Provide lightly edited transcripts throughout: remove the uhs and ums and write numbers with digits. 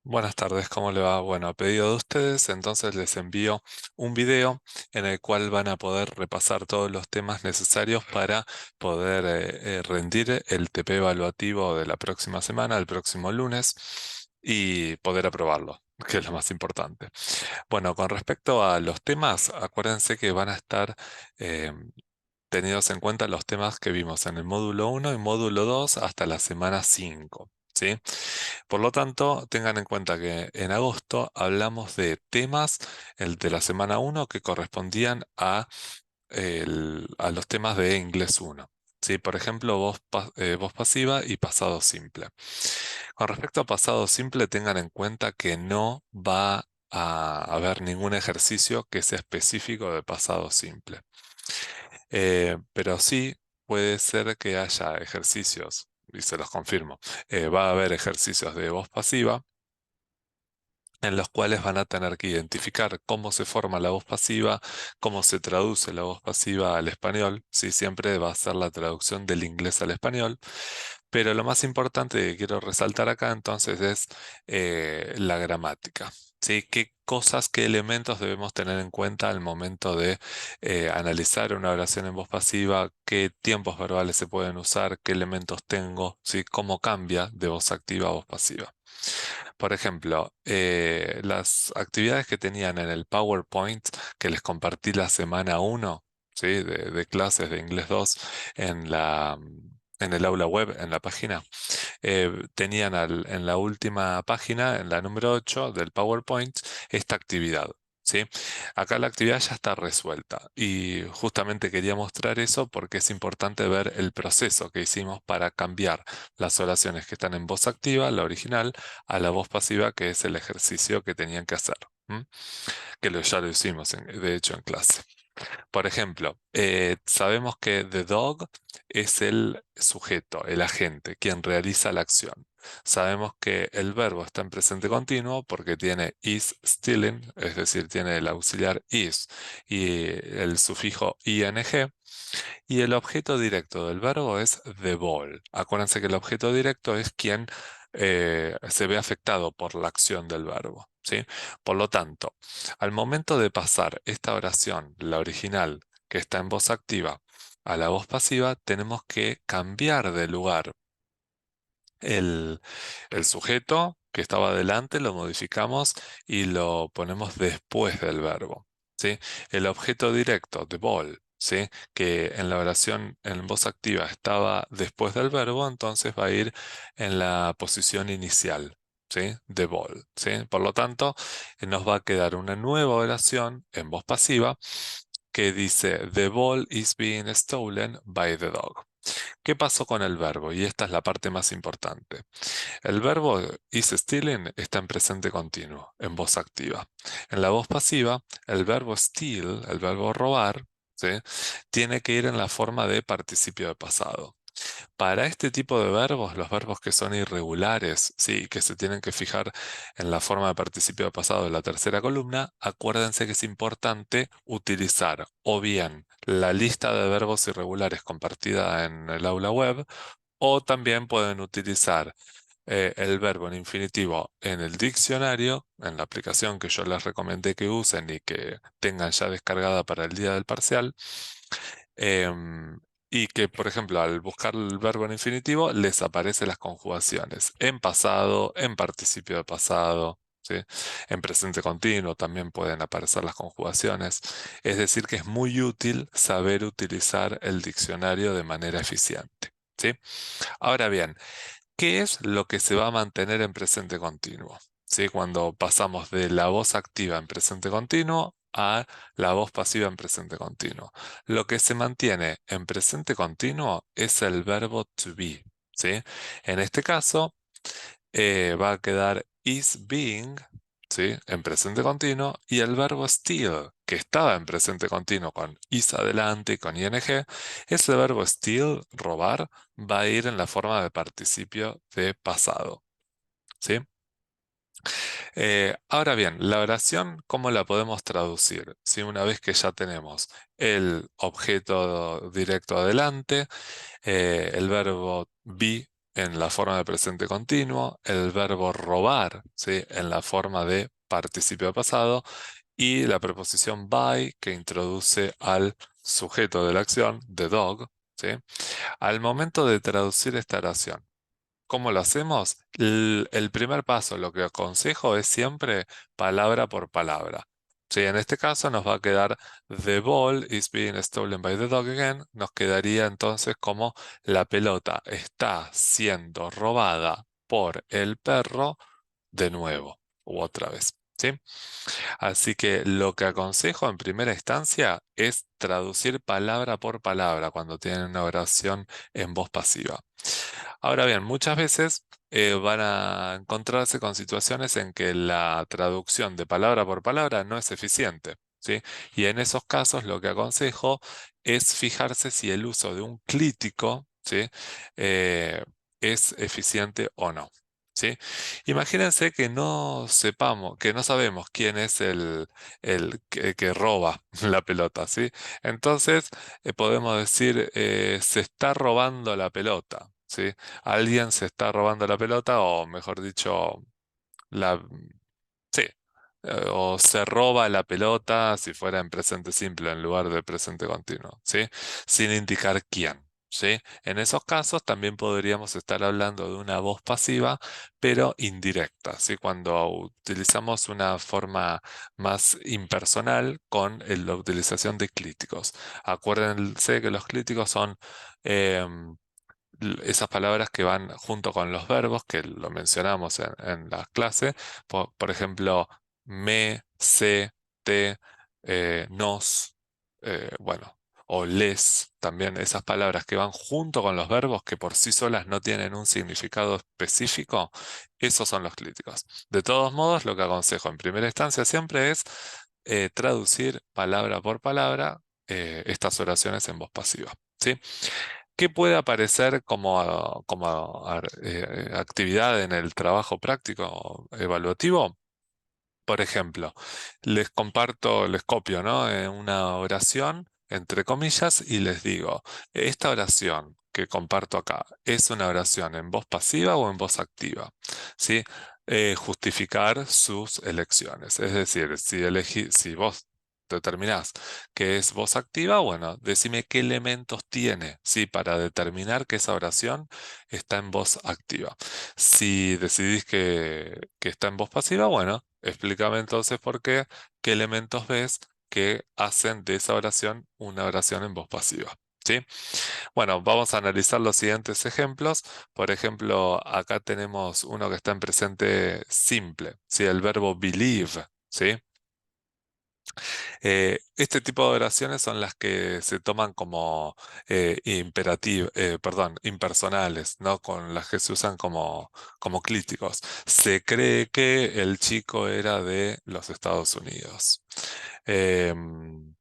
Buenas tardes, ¿cómo le va? Bueno, a pedido de ustedes, entonces les envío un video en el cual van a poder repasar todos los temas necesarios para poder rendir el TP evaluativo de la próxima semana, el próximo lunes, y poder aprobarlo, que es lo más importante. Bueno, con respecto a los temas, acuérdense que van a estar eh, tenidos en cuenta los temas que vimos en el módulo 1 y módulo 2 hasta la semana 5. ¿Sí? Por lo tanto, tengan en cuenta que en agosto hablamos de temas, el de la semana 1, que correspondían a los temas de inglés 1. ¿Sí? Por ejemplo, voz pasiva y pasado simple. Con respecto a pasado simple, tengan en cuenta que no va a haber ningún ejercicio que sea específico de pasado simple. Pero sí puede ser que haya ejercicios, y se los confirmo. Va a haber ejercicios de voz pasiva en los cuales van a tener que identificar cómo se forma la voz pasiva, cómo se traduce la voz pasiva al español. Sí, siempre va a ser la traducción del inglés al español. Pero lo más importante que quiero resaltar acá entonces es la gramática. ¿Sí? ¿Qué cosas, qué elementos debemos tener en cuenta al momento de analizar una oración en voz pasiva? ¿Qué tiempos verbales se pueden usar? ¿Qué elementos tengo? ¿Sí? ¿Cómo cambia de voz activa a voz pasiva? Por ejemplo, las actividades que tenían en el PowerPoint que les compartí la semana 1, ¿sí? de clases de inglés 2 en el aula web, en la página, tenían en la última página, en la número 8 del PowerPoint, esta actividad. ¿Sí? Acá la actividad ya está resuelta y justamente quería mostrar eso porque es importante ver el proceso que hicimos para cambiar las oraciones que están en voz activa, la original, a la voz pasiva, que es el ejercicio que tenían que hacer. ¿M? Ya lo hicimos, de hecho, en clase. Por ejemplo, sabemos que the dog es el sujeto, el agente, quien realiza la acción. Sabemos que el verbo está en presente continuo porque tiene is stealing, es decir, tiene el auxiliar is y el sufijo ing. Y el objeto directo del verbo es the ball. Acuérdense que el objeto directo es quien se ve afectado por la acción del verbo. ¿Sí? Por lo tanto, al momento de pasar esta oración, la original, que está en voz activa, a la voz pasiva, tenemos que cambiar de lugar el, el sujeto que estaba adelante, lo modificamos y lo ponemos después del verbo. ¿Sí? El objeto directo, the ball, ¿sí? Que en la oración en voz activa estaba después del verbo, entonces va a ir en la posición inicial. ¿Sí? The ball, ¿sí? Por lo tanto, nos va a quedar una nueva oración en voz pasiva que dice, The ball is being stolen by the dog. ¿Qué pasó con el verbo? Y esta es la parte más importante. El verbo is stealing está en presente continuo, en voz activa. En la voz pasiva, el verbo steal, el verbo robar, ¿sí? Tiene que ir en la forma de participio de pasado. Para este tipo de verbos, los verbos que son irregulares, sí, que se tienen que fijar en la forma de participio de pasado de la tercera columna, acuérdense que es importante utilizar o bien la lista de verbos irregulares compartida en el aula web, o también pueden utilizar el verbo en infinitivo en el diccionario, en la aplicación que yo les recomendé que usen y que tengan ya descargada para el día del parcial. Y que, por ejemplo, al buscar el verbo en infinitivo, les aparecen las conjugaciones en pasado, en participio de pasado, ¿sí? En presente continuo también pueden aparecer las conjugaciones. Es decir, que es muy útil saber utilizar el diccionario de manera eficiente, ¿sí? Ahora bien, ¿qué es lo que se va a mantener en presente continuo? ¿Sí? Cuando pasamos de la voz activa en presente continuo a la voz pasiva en presente continuo. Lo que se mantiene en presente continuo es el verbo to be. ¿Sí? En este caso, va a quedar is being, ¿sí? En presente continuo, y el verbo steal, que estaba en presente continuo con is adelante y con ing, ese verbo steal, robar, va a ir en la forma de participio de pasado. ¿Sí? Ahora bien, la oración, ¿cómo la podemos traducir? Si una vez que ya tenemos el objeto directo adelante, el verbo be en la forma de presente continuo, el verbo robar, ¿sí? En la forma de participio pasado y la preposición by que introduce al sujeto de la acción, the dog, ¿sí? Al momento de traducir esta oración, ¿cómo lo hacemos? El primer paso, lo que aconsejo es siempre palabra por palabra. Sí, en este caso nos va a quedar the ball is being stolen by the dog again. Nos quedaría entonces como la pelota está siendo robada por el perro de nuevo u otra vez. ¿Sí? Así que lo que aconsejo en primera instancia es traducir palabra por palabra cuando tienen una oración en voz pasiva. Ahora bien, muchas veces van a encontrarse con situaciones en que la traducción de palabra por palabra no es eficiente, ¿sí? Y en esos casos lo que aconsejo es fijarse si el uso de un clítico, ¿sí? eh, es eficiente o no. ¿Sí? Imagínense que no sepamos, que no sabemos quién es el que roba la pelota, ¿sí? Entonces podemos decir, se está robando la pelota, ¿sí? Alguien se está robando la pelota, o mejor dicho, la, sí, o se roba la pelota si fuera en presente simple en lugar de presente continuo, ¿sí? Sin indicar quién. ¿Sí? En esos casos también podríamos estar hablando de una voz pasiva, pero indirecta, ¿sí? Cuando utilizamos una forma más impersonal con la utilización de clíticos. Acuérdense que los clíticos son em, esas palabras que van junto con los verbos, que lo mencionamos en la clase, por ejemplo, me, se, te, nos, bueno, o les, también esas palabras que van junto con los verbos que por sí solas no tienen un significado específico, esos son los clíticos. De todos modos, lo que aconsejo en primera instancia siempre es traducir palabra por palabra estas oraciones en voz pasiva. ¿Sí? ¿Qué puede aparecer como actividad en el trabajo práctico evaluativo? Por ejemplo, les comparto, les copio, ¿no? Una oración, entre comillas, y les digo, esta oración que comparto acá, ¿es una oración en voz pasiva o en voz activa? ¿Sí? Justificar sus elecciones. Es decir, si vos determinás que es voz activa, bueno, decime qué elementos tiene, ¿sí? Para determinar que esa oración está en voz activa. Si decidís que está en voz pasiva, bueno, explícame entonces por qué, qué elementos ves que hacen de esa oración una oración en voz pasiva. ¿Sí? Bueno, vamos a analizar los siguientes ejemplos. Por ejemplo, acá tenemos uno que está en presente simple, ¿sí? El verbo believe, ¿sí? Este tipo de oraciones son las que se toman como perdón, impersonales, ¿no? Con las que se usan como clíticos. Se cree que el chico era de los Estados Unidos. Em,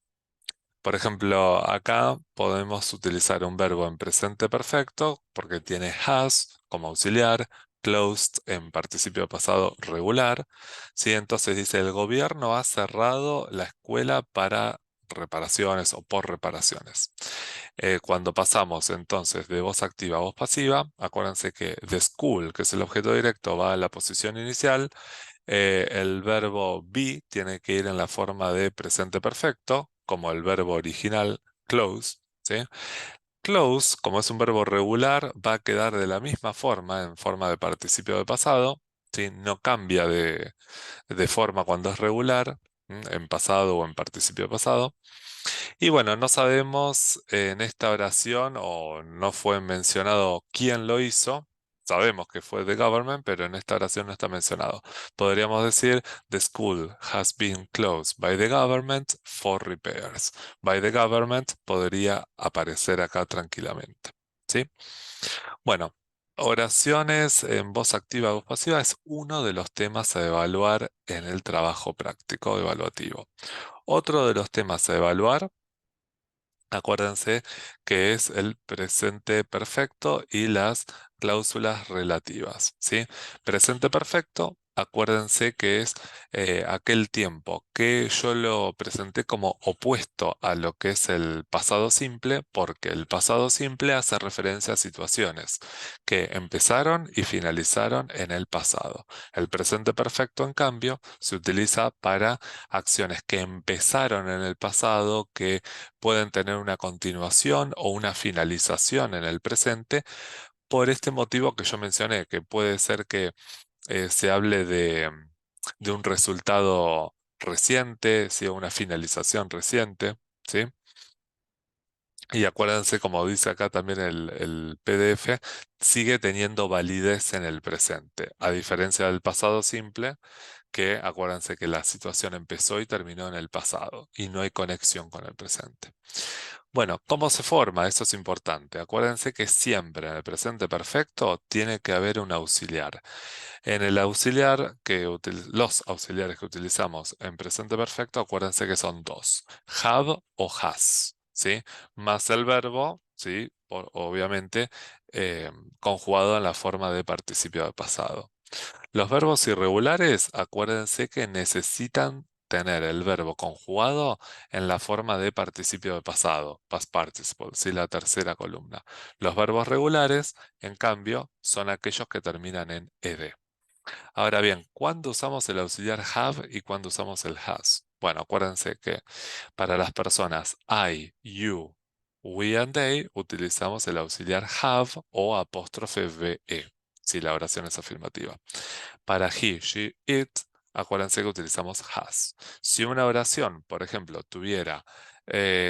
por ejemplo, acá podemos utilizar un verbo en presente perfecto porque tiene has como auxiliar, closed en participio pasado regular. ¿Sí? Entonces dice, el gobierno ha cerrado la escuela para reparaciones o por reparaciones. Cuando pasamos entonces de voz activa a voz pasiva, acuérdense que the school, que es el objeto directo, va a la posición inicial. El verbo be tiene que ir en la forma de presente perfecto, como el verbo original close, ¿sí? Close, como es un verbo regular, va a quedar de la misma forma, en forma de participio de pasado, ¿sí? No cambia de forma cuando es regular, en pasado o en participio de pasado. Y bueno, no sabemos en esta oración o no fue mencionado quién lo hizo. Sabemos que fue the government, pero en esta oración no está mencionado. Podríamos decir, the school has been closed by the government for repairs. By the government podría aparecer acá tranquilamente. ¿Sí? Bueno, oraciones en voz activa o voz pasiva es uno de los temas a evaluar en el trabajo práctico evaluativo. Otro de los temas a evaluar, acuérdense que es el presente perfecto y las cláusulas relativas, ¿sí? Presente perfecto acuérdense que es aquel tiempo que yo lo presenté como opuesto a lo que es el pasado simple, porque el pasado simple hace referencia a situaciones que empezaron y finalizaron en el pasado. El presente perfecto, en cambio, se utiliza para acciones que empezaron en el pasado, que pueden tener una continuación o una finalización en el presente, por este motivo que yo mencioné, que puede ser que se hable de un resultado reciente, ¿sí? Una finalización reciente, ¿sí? Y acuérdense, como dice acá también el PDF, sigue teniendo validez en el presente, a diferencia del pasado simple, que acuérdense que la situación empezó y terminó en el pasado y no hay conexión con el presente. Bueno, ¿cómo se forma? Eso es importante. Acuérdense que siempre en el presente perfecto tiene que haber un auxiliar. En el auxiliar los auxiliares que utilizamos en presente perfecto, acuérdense que son dos, have o has, ¿sí? Más el verbo, ¿sí? Obviamente, conjugado en la forma de participio de pasado. Los verbos irregulares, acuérdense que necesitan tener el verbo conjugado en la forma de participio de pasado, past participle, ¿sí? La tercera columna. Los verbos regulares, en cambio, son aquellos que terminan en ed. Ahora bien, ¿cuándo usamos el auxiliar have y cuándo usamos el has? Bueno, acuérdense que para las personas I, you, we and they utilizamos el auxiliar have o apóstrofe ve, si la oración es afirmativa. Para he, she, it, acuérdense que utilizamos has. Si una oración, por ejemplo, tuviera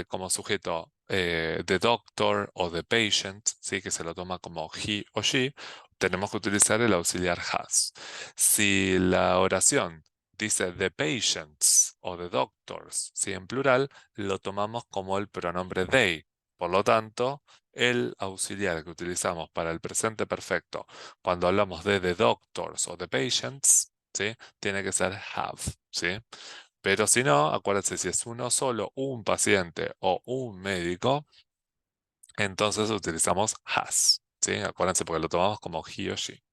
como sujeto the doctor o the patient, ¿sí? Que se lo toma como he o she, tenemos que utilizar el auxiliar has. Si la oración dice the patients o the doctors, ¿sí? En plural, lo tomamos como el pronombre they. Por lo tanto, el auxiliar que utilizamos para el presente perfecto cuando hablamos de the doctors o the patients, ¿sí? Tiene que ser have, ¿sí? Pero si no, acuérdense, si es uno solo, un paciente o un médico, entonces utilizamos has, ¿sí? Acuérdense porque lo tomamos como he o she.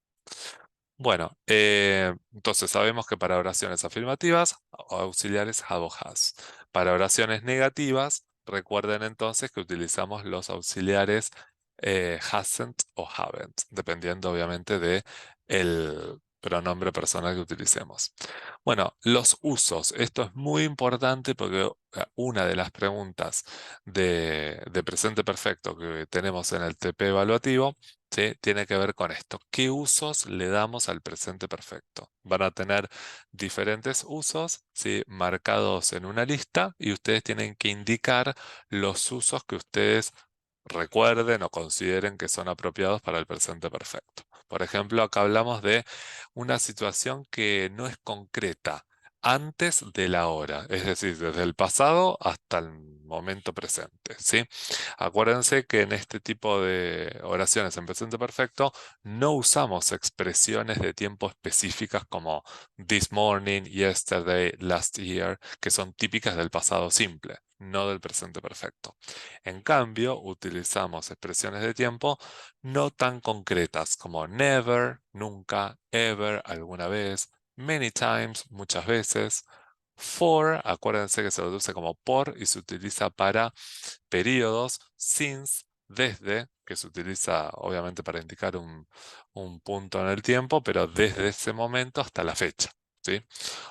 Bueno, entonces sabemos que para oraciones afirmativas, auxiliares have o has. Para oraciones negativas, recuerden entonces que utilizamos los auxiliares hasn't o haven't, dependiendo obviamente de el pronombre personal que utilicemos. Bueno, los usos. Esto es muy importante porque una de las preguntas de presente perfecto que tenemos en el TP evaluativo, ¿sí? Tiene que ver con esto. ¿Qué usos le damos al presente perfecto? Van a tener diferentes usos, ¿sí? Marcados en una lista y ustedes tienen que indicar los usos que ustedes recuerden o consideren que son apropiados para el presente perfecto. Por ejemplo, acá hablamos de una situación que no es concreta antes de la hora, es decir, desde el pasado hasta el momento presente, ¿sí? Acuérdense que en este tipo de oraciones en presente perfecto no usamos expresiones de tiempo específicas como this morning, yesterday, last year, que son típicas del pasado simple, no del presente perfecto. En cambio, utilizamos expresiones de tiempo no tan concretas como never, nunca, ever, alguna vez, many times, muchas veces. For, acuérdense que se traduce como por y se utiliza para periodos, since, desde, que se utiliza obviamente para indicar un punto en el tiempo, pero desde ese momento hasta la fecha, ¿sí?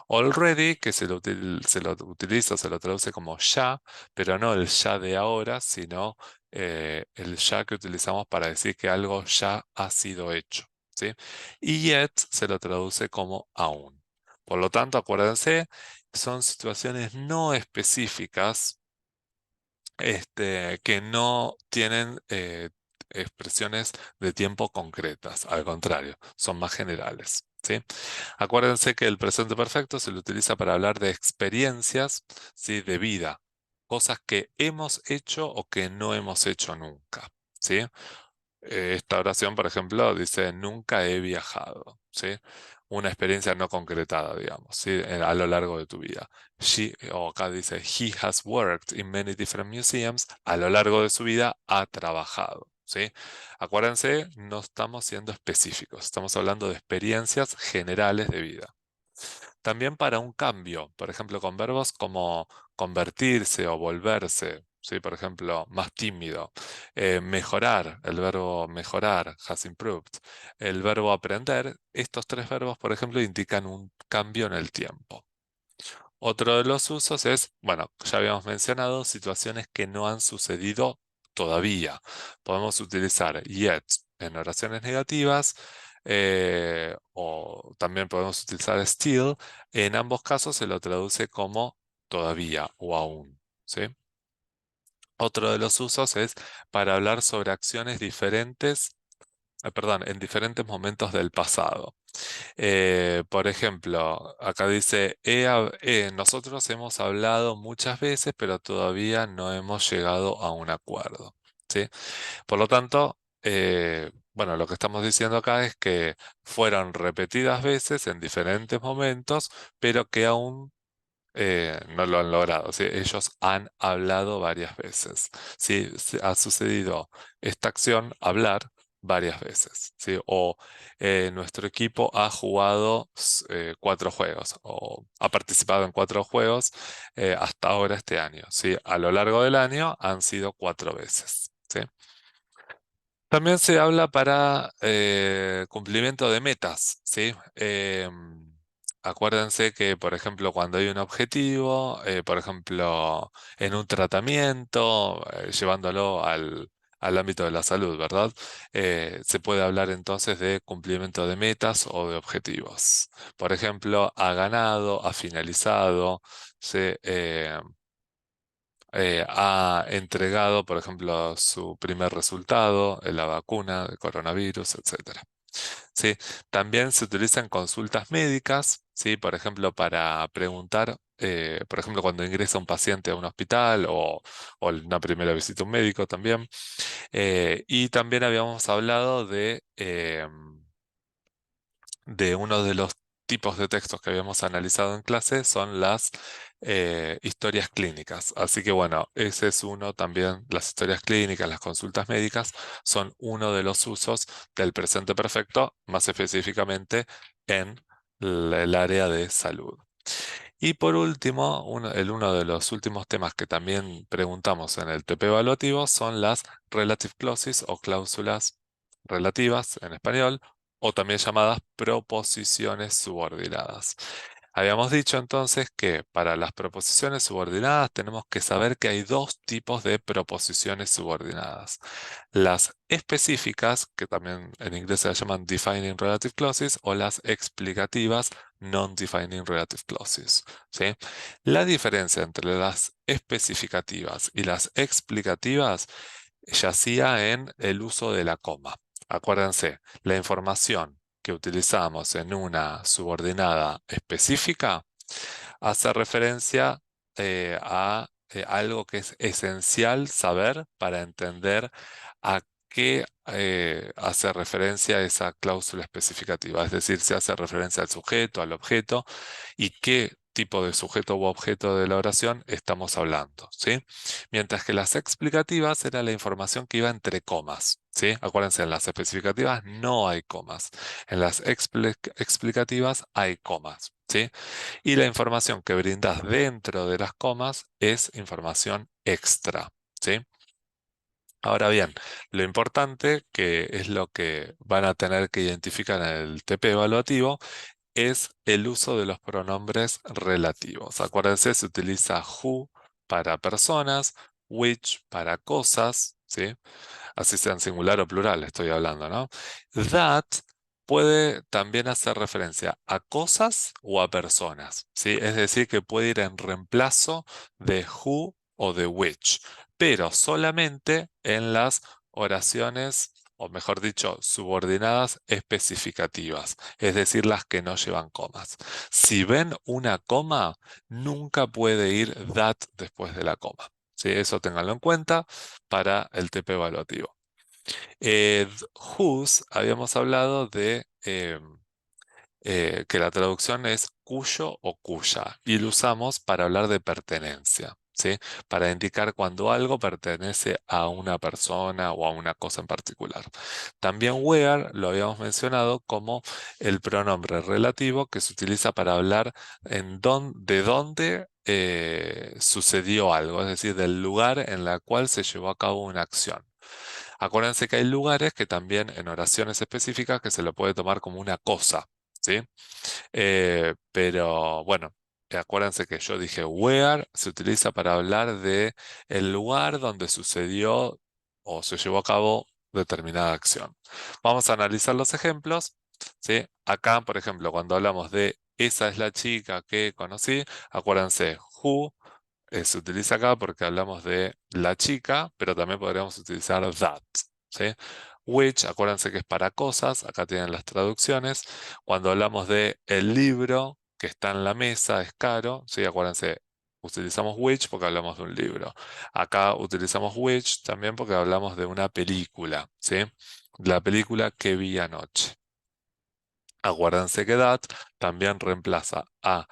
Already, que se lo utiliza, se lo traduce como ya, pero no el ya de ahora, sino el ya que utilizamos para decir que algo ya ha sido hecho, ¿sí? Y yet se lo traduce como aún. Por lo tanto, acuérdense, son situaciones no específicas que no tienen expresiones de tiempo concretas, al contrario, son más generales, ¿sí? Acuérdense que el presente perfecto se lo utiliza para hablar de experiencias, ¿sí? De vida, cosas que hemos hecho o que no hemos hecho nunca, ¿sí? Esta oración, por ejemplo, dice, nunca he viajado, ¿sí? Una experiencia no concretada, digamos, ¿sí? A lo largo de tu vida. O acá dice, he has worked in many different museums. A lo largo de su vida ha trabajado, ¿sí? Acuérdense, no estamos siendo específicos, estamos hablando de experiencias generales de vida. También para un cambio, por ejemplo, con verbos como convertirse o volverse, ¿sí? Por ejemplo, más tímido. Mejorar, el verbo mejorar, has improved. El verbo aprender, estos tres verbos, por ejemplo, indican un cambio en el tiempo. Otro de los usos es, bueno, ya habíamos mencionado, situaciones que no han sucedido todavía. Podemos utilizar yet en oraciones negativas, o también podemos utilizar still. En ambos casos se lo traduce como todavía o aún, ¿sí? Otro de los usos es para hablar sobre acciones diferentes, perdón, en diferentes momentos del pasado. Por ejemplo, acá dice, nosotros hemos hablado muchas veces, pero todavía no hemos llegado a un acuerdo, ¿sí? Por lo tanto, bueno, lo que estamos diciendo acá es que fueron repetidas veces en diferentes momentos, pero que aún no lo han logrado, ¿sí? Ellos han hablado varias veces, ¿sí? Ha sucedido esta acción, hablar, varias veces, ¿sí? O nuestro equipo ha jugado 4 juegos o ha participado en 4 juegos hasta ahora este año, ¿sí? A lo largo del año han sido 4 veces, ¿sí? También se habla para cumplimiento de metas, ¿sí? Acuérdense que, por ejemplo, cuando hay un objetivo, por ejemplo, en un tratamiento, llevándolo al ámbito de la salud, ¿verdad? Se puede hablar entonces de cumplimiento de metas o de objetivos. Por ejemplo, ha ganado, ha finalizado, ¿sí? Ha entregado, por ejemplo, su primer resultado en la vacuna de coronavirus, etcétera. Sí, también se utilizan consultas médicas, ¿sí? Por ejemplo, para preguntar, por ejemplo, cuando ingresa un paciente a un hospital o una primera visita a un médico también. Y también habíamos hablado de uno de los tipos de textos que habíamos analizado en clase, son las historias clínicas. Así que bueno, ese es uno también, las historias clínicas, las consultas médicas, son uno de los usos del presente perfecto, más específicamente en el área de salud. Y por último, uno de los últimos temas que también preguntamos en el TP evaluativo son las relative clauses o cláusulas relativas en español, o también llamadas proposiciones subordinadas. Habíamos dicho entonces que para las proposiciones subordinadas tenemos que saber que hay dos tipos de proposiciones subordinadas. Las específicas, que también en inglés se llaman defining relative clauses, o las explicativas, non-defining relative clauses, ¿sí? La diferencia entre las especificativas y las explicativas yacía en el uso de la coma. Acuérdense, la información que utilizamos en una subordinada específica hace referencia a algo que es esencial saber para entender a qué hace referencia esa cláusula especificativa. Es decir, se hace referencia al sujeto, al objeto y qué tipo de sujeto u objeto de la oración estamos hablando, ¿sí? Mientras que las explicativas era la información que iba entre comas, ¿sí? Acuérdense, en las especificativas no hay comas, en las explicativas hay comas, ¿sí? Y la información que brindas dentro de las comas es información extra, ¿sí? Ahora bien, lo importante, que es lo que van a tener que identificar en el TP evaluativo, es el uso de los pronombres relativos. Acuérdense, se utiliza who para personas, which para cosas, ¿sí? Así sean singular o plural, estoy hablando, ¿no? That puede también hacer referencia a cosas o a personas, ¿sí? Es decir, que puede ir en reemplazo de who o de which, pero solamente en las oraciones, o mejor dicho, subordinadas especificativas, es decir, las que no llevan comas. Si ven una coma, nunca puede ir that después de la coma. ¿Sí? Eso ténganlo en cuenta para el TP evaluativo. Whose, habíamos hablado de que la traducción es cuyo o cuya, y lo usamos para hablar de pertenencia, ¿sí? Para indicar cuando algo pertenece a una persona o a una cosa en particular. También where lo habíamos mencionado como el pronombre relativo que se utiliza para hablar de dónde sucedió algo, es decir, del lugar en la cual se llevó a cabo una acción. Acuérdense que hay lugares que también en oraciones específicas que se lo puede tomar como una cosa, ¿sí? Pero bueno, acuérdense que yo dije where se utiliza para hablar de el lugar donde sucedió o se llevó a cabo determinada acción. Vamos a analizar los ejemplos, ¿sí? Acá, por ejemplo, cuando hablamos de esa es la chica que conocí, acuérdense who se utiliza acá porque hablamos de la chica, pero también podríamos utilizar that, ¿sí? Which, acuérdense que es para cosas, acá tienen las traducciones. Cuando hablamos de el libro que está en la mesa es caro, ¿sí? Acuérdense, utilizamos which porque hablamos de un libro. Acá utilizamos which también porque hablamos de una película, ¿sí? La película que vi anoche. Acuérdense que that también reemplaza a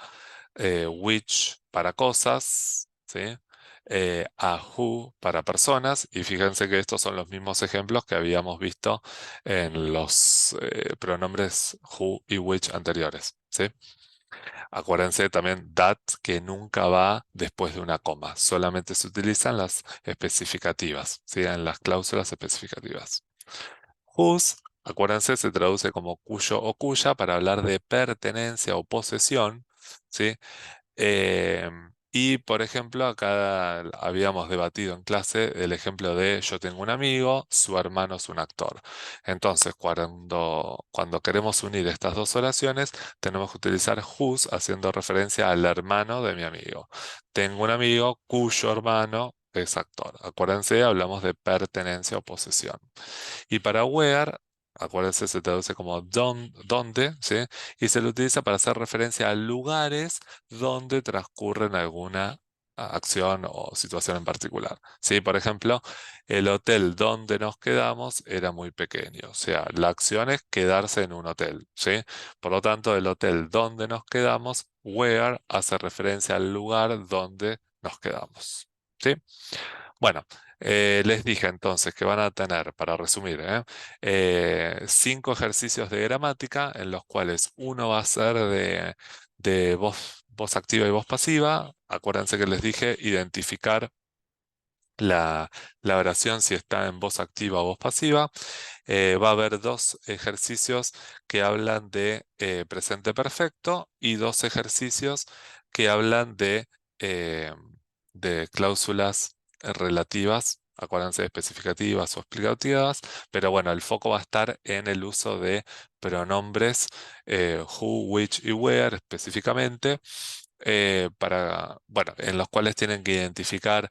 which para cosas, ¿sí? A who para personas, y fíjense que estos son los mismos ejemplos que habíamos visto en los pronombres who y which anteriores, ¿sí? Acuérdense también that que nunca va después de una coma, solamente se utilizan las especificativas, ¿sí? En las cláusulas especificativas. Whose, acuérdense, se traduce como cuyo o cuya para hablar de pertenencia o posesión, ¿sí? Eh, y por ejemplo, acá habíamos debatido en clase el ejemplo de yo tengo un amigo, su hermano es un actor. Entonces, cuando queremos unir estas dos oraciones, tenemos que utilizar whose haciendo referencia al hermano de mi amigo. Tengo un amigo cuyo hermano es actor. Acuérdense, hablamos de pertenencia o posesión. Y para where, acuérdense, se traduce como donde, ¿sí? Y se lo utiliza para hacer referencia a lugares donde transcurren alguna acción o situación en particular. ¿Sí? Por ejemplo, el hotel donde nos quedamos era muy pequeño. O sea, la acción es quedarse en un hotel, ¿sí? Por lo tanto, el hotel donde nos quedamos, where, hace referencia al lugar donde nos quedamos. ¿Sí? Bueno, les dije entonces que van a tener, para resumir, 5 ejercicios de gramática en los cuales uno va a ser de voz activa y voz pasiva. Acuérdense que les dije identificar la oración si está en voz activa o voz pasiva. Va a haber 2 ejercicios que hablan de presente perfecto y 2 ejercicios que hablan eh, de cláusulas relativas, acuérdense, especificativas o explicativas, pero bueno, el foco va a estar en el uso de pronombres who, which y where específicamente. Bueno, en los cuales tienen que identificar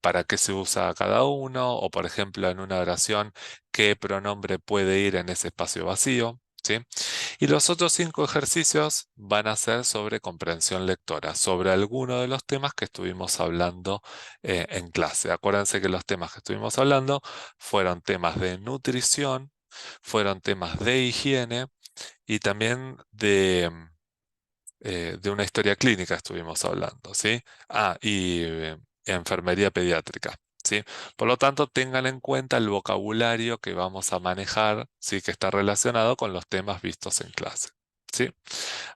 para qué se usa cada uno, o por ejemplo en una oración qué pronombre puede ir en ese espacio vacío, ¿sí? Y los otros 5 ejercicios van a ser sobre comprensión lectora, sobre alguno de los temas que estuvimos hablando en clase. Acuérdense que los temas que estuvimos hablando fueron temas de nutrición, fueron temas de higiene y también de una historia clínica estuvimos hablando, ¿sí? Y enfermería pediátrica, ¿sí? Por lo tanto, tengan en cuenta el vocabulario que vamos a manejar, ¿sí? Que está relacionado con los temas vistos en clase, ¿sí?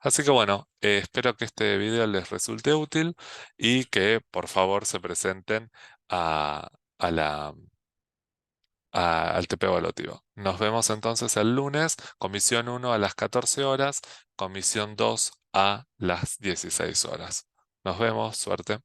Así que bueno, espero que este video les resulte útil y que por favor se presenten a, a la al TP evaluativo. Nos vemos entonces el lunes, comisión 1 a las 14 horas, comisión 2 a las 16 horas. Nos vemos, suerte.